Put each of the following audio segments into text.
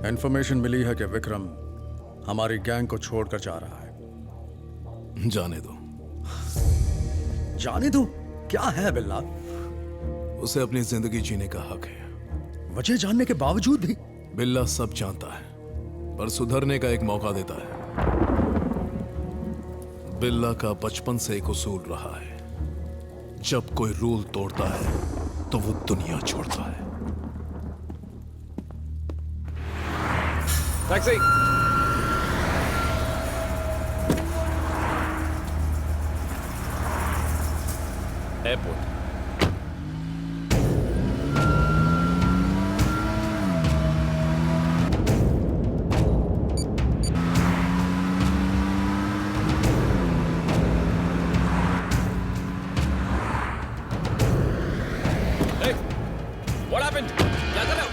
Information मिली है कि विक्रम हमारी गैंग को छोड़कर जा रहा है। जाने दो। जाने दो? क्या है बिल्ला? उसे अपनी जिंदगी जीने का हक है। वजह जानने के बावजूद भी? बिल्ला सब जानता है, पर सुधरने का एक मौका देता है। बिल्ला का बचपन से एक उसूल रहा है, जब कोई रूल तोड़ता है तो वो दुनिया छोड़ता है। Taxi. Airport. Hey, what happened? क्या कर रहे हो?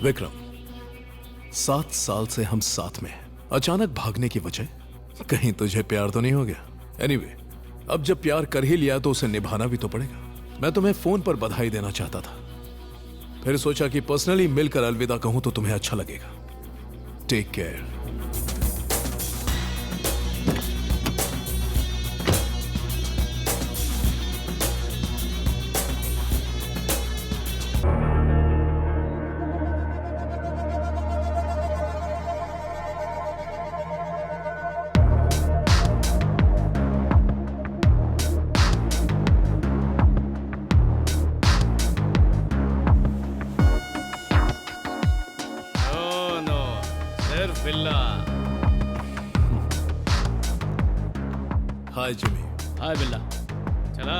विक्रम, 7 साल से हम साथ में हैं। अचानक भागने की वजह? कहीं तुझे प्यार तो नहीं हो गया? एनीवे, अब जब प्यार कर ही लिया तो उसे निभाना भी तो पड़ेगा। मैं तुम्हें फोन पर बधाई देना चाहता था, फिर सोचा कि पर्सनली मिलकर अलविदा कहूं तो तुम्हें अच्छा लगेगा। Take care. Billa. Hi Jimmy. हाय बिल्ला। चला।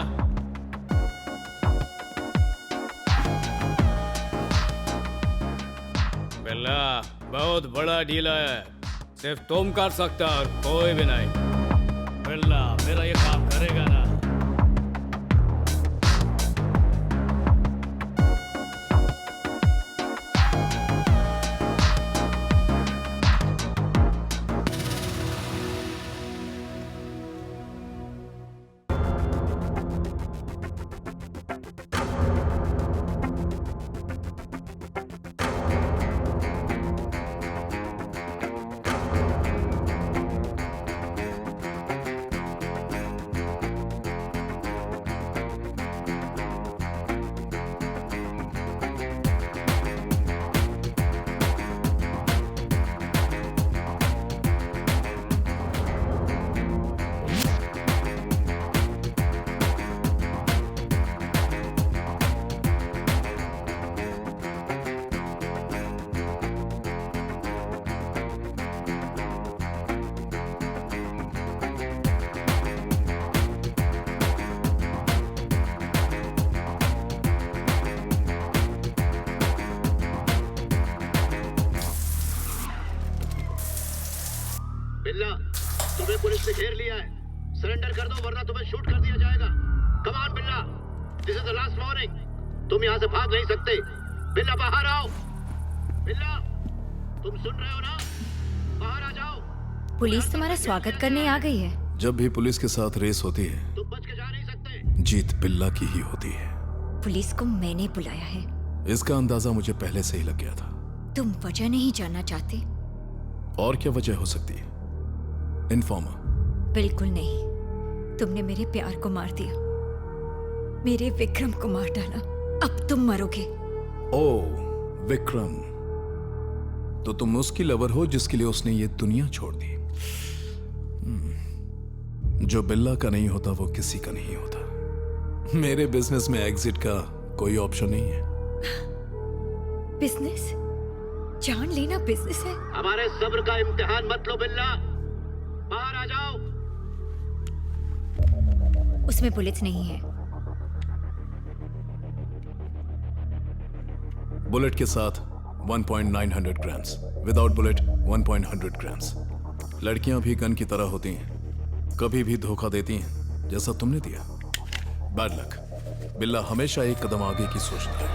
बिल्ला बहुत बड़ा डील है, सिर्फ तुम कर सकता और कोई भी नहीं। बिल्ला मेरा ये काम करेगा ना? बिल्ला, तुम्हें पुलिस ने घेर लिया है। सरेंडर कर दो वरना तुम्हें शूट कर दिया जाएगा। कम ऑन बिल्ला, this is the last warning. तुम यहाँ से भाग नहीं सकते। बिल्ला बाहर आओ। बिल्ला, तुम सुन रहे हो ना? बाहर आ जाओ। पुलिस तुम्हारा स्वागत करने आ गई है। जब भी पुलिस के साथ रेस होती है, तुम बच के जा नहीं सकते। जीत बिल्ला की ही होती है। पुलिस को मैंने बुलाया है। इसका अंदाजा मुझे पहले से ही लग गया था। तुम वजह नहीं जानना चाहते? और क्या वजह हो सकती है? इन्फॉर्मर? बिल्कुल नहीं। तुमने मेरे प्यार को मार दिया, मेरे विक्रम को मार डाला। अब तुम मरोगे। ओह विक्रम, तो तुम उसकी लवर हो जिसके लिए उसने ये दुनिया छोड़ दी। जो बिल्ला का नहीं होता वो किसी का नहीं होता। मेरे बिजनेस में एग्जिट का कोई ऑप्शन नहीं है। बिजनेस? जान लेना बिजनेस है? हमारे सब्र का इम्तिहान मत लो बिल्ला, बाहर आ जाओ। उसमें बुलेट्स नहीं है। बुलेट के साथ 1.900 ग्राम्स, विदाउट बुलेट 1.100 ग्राम्स। लड़कियां भी गन की तरह होती हैं, कभी भी धोखा देती हैं, जैसा तुमने दिया। Bad luck. बिल्ला हमेशा एक कदम आगे की सोचता है।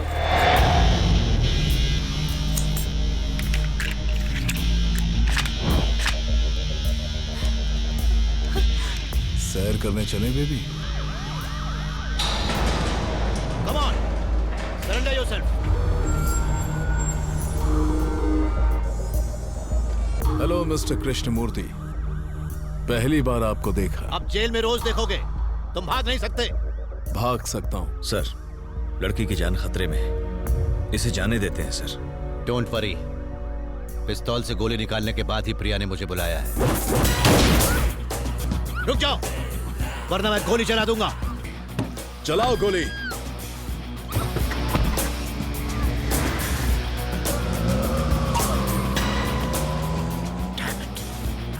सैर करने चले baby? Come on, surrender yourself. Hello mister Krishnamurthy, पहली बार आपको देखा। अब जेल में रोज देखोगे, तुम भाग नहीं सकते। भाग सकता हूं। सर, लड़की की जान खतरे में है, इसे जाने देते हैं सर। डोंट वरी, पिस्तौल से गोली निकालने के बाद ही प्रिया ने मुझे बुलाया है। रुक जाओ, वरना मैं गोली चला दूंगा। चलाओ गोली।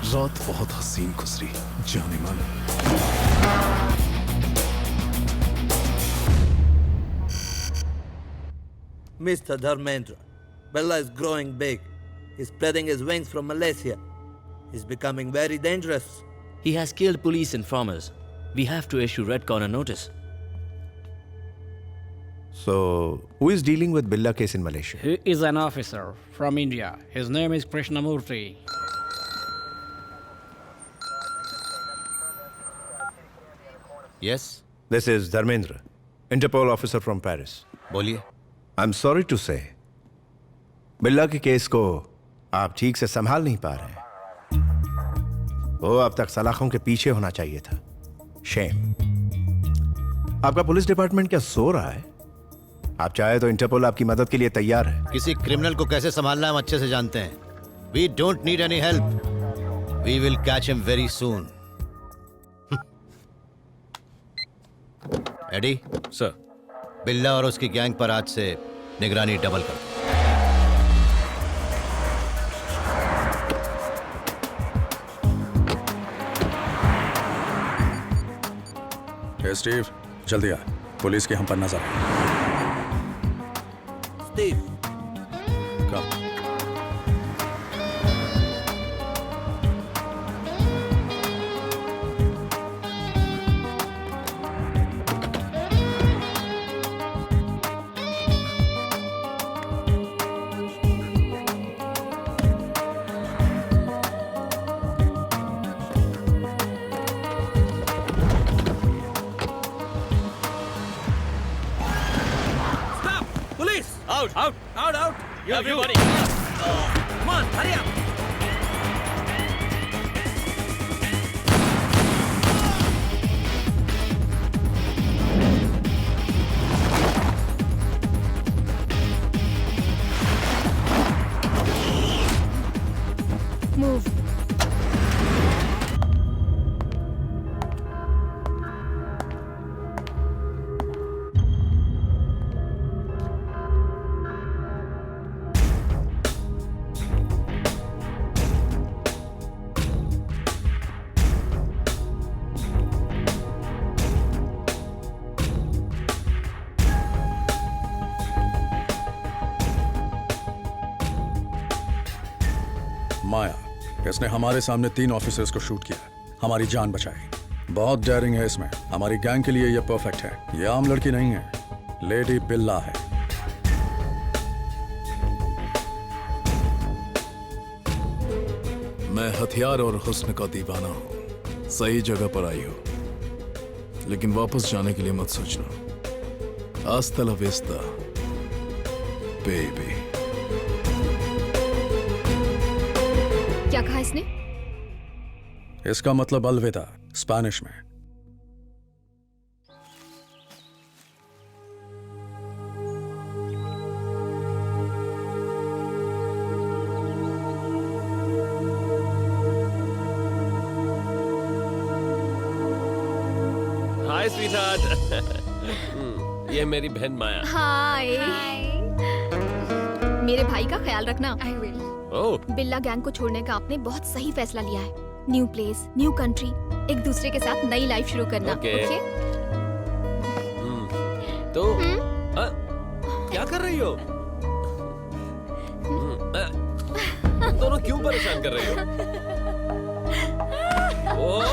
रात बहुत हसीन गुजरी, जाने मन। Mr. Dharmendra, Bella is growing big. He's spreading his wings from Malaysia. He's becoming very dangerous. He has killed police informers. We have to issue red corner notice. So, who is dealing with Billa case in Malaysia? He is an officer from India. His name is Krishnamurthy. Yes, This is Dharmendra, Interpol officer from Paris. बोलिए। I'm sorry to say, बिल्ला के case को आप ठीक से संभाल नहीं पा रहे हैं। वो अब तक सलाखों के पीछे होना चाहिए था। शेम। आपका पुलिस डिपार्टमेंट क्या सो रहा है? आप चाहे तो इंटरपोल आपकी मदद के लिए तैयार है। किसी क्रिमिनल को कैसे संभालना हम अच्छे से जानते हैं। We don't need any help. We will catch him very soon. Eddie, sir, Billa और उसकी गैंग पर आज से निगरानी डबल कर दो। हे स्टीव, जल्दी आ, पुलिस की हम पर नजर है। Steve, come. Out! Everybody! Come on, hurry up! Move. माया, इसने हमारे सामने 3 ऑफिसर्स को शूट किया, हमारी जान बचाई। बहुत डेयरिंग है इसमें। हमारी गैंग के लिए ये परफेक्ट है। ये आम लड़की नहीं है, लेडी बिल्ला है। मैं हथियार और हुस्न का दीवाना हूं। सही जगह पर आई हो, लेकिन वापस जाने के लिए मत सोचना। हस्ता ला विस्ता, बेबी। क्या कहा इसने? इसका मतलब अलविदा स्पेनिश में। प्रसाद। ये मेरी बहन माया। हाय। मेरे भाई का ख्याल रखना। I will. ओह, बिल्ला गैंग को छोड़ने का आपने बहुत सही फैसला लिया है। न्यू प्लेस, न्यू कंट्री, एक दूसरे के साथ नई लाइफ शुरू करना। ओके। ओके? तो क्या कर रही हो? तुम दोनों क्यों परेशान कर रही हो? ओह!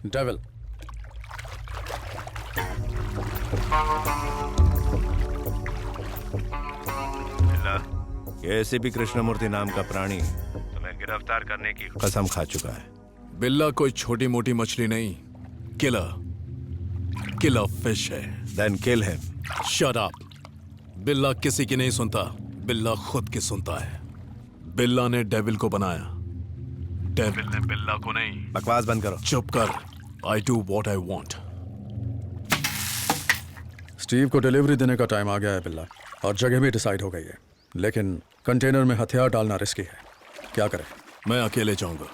डेविल। ये एसीपी कृष्णमूर्ति नाम का प्राणी तुम्हें गिरफ्तार करने की कसम खा चुका है। बिल्ला कोई छोटी मोटी मछली नहीं, किलर फिश है। Then kill him. Shut up. Billa किसी की नहीं सुनता, बिल्ला खुद की सुनता है। बिल्ला ने डेविल को बनाया, डेविल ने बिल्ला को नहीं। बकवास बंद करो। चुप कर। I do what I want. Steve को डिलीवरी देने का टाइम आ गया है बिल्ला, और जगह भी डिसाइड हो गई है, लेकिन कंटेनर में हथियार डालना रिस्की है। क्या करें? मैं अकेले जाऊंगा।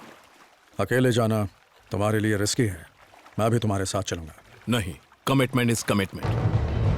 अकेले जाना तुम्हारे लिए रिस्की है, मैं भी तुम्हारे साथ चलूंगा। नहीं, कमिटमेंट इज कमिटमेंट।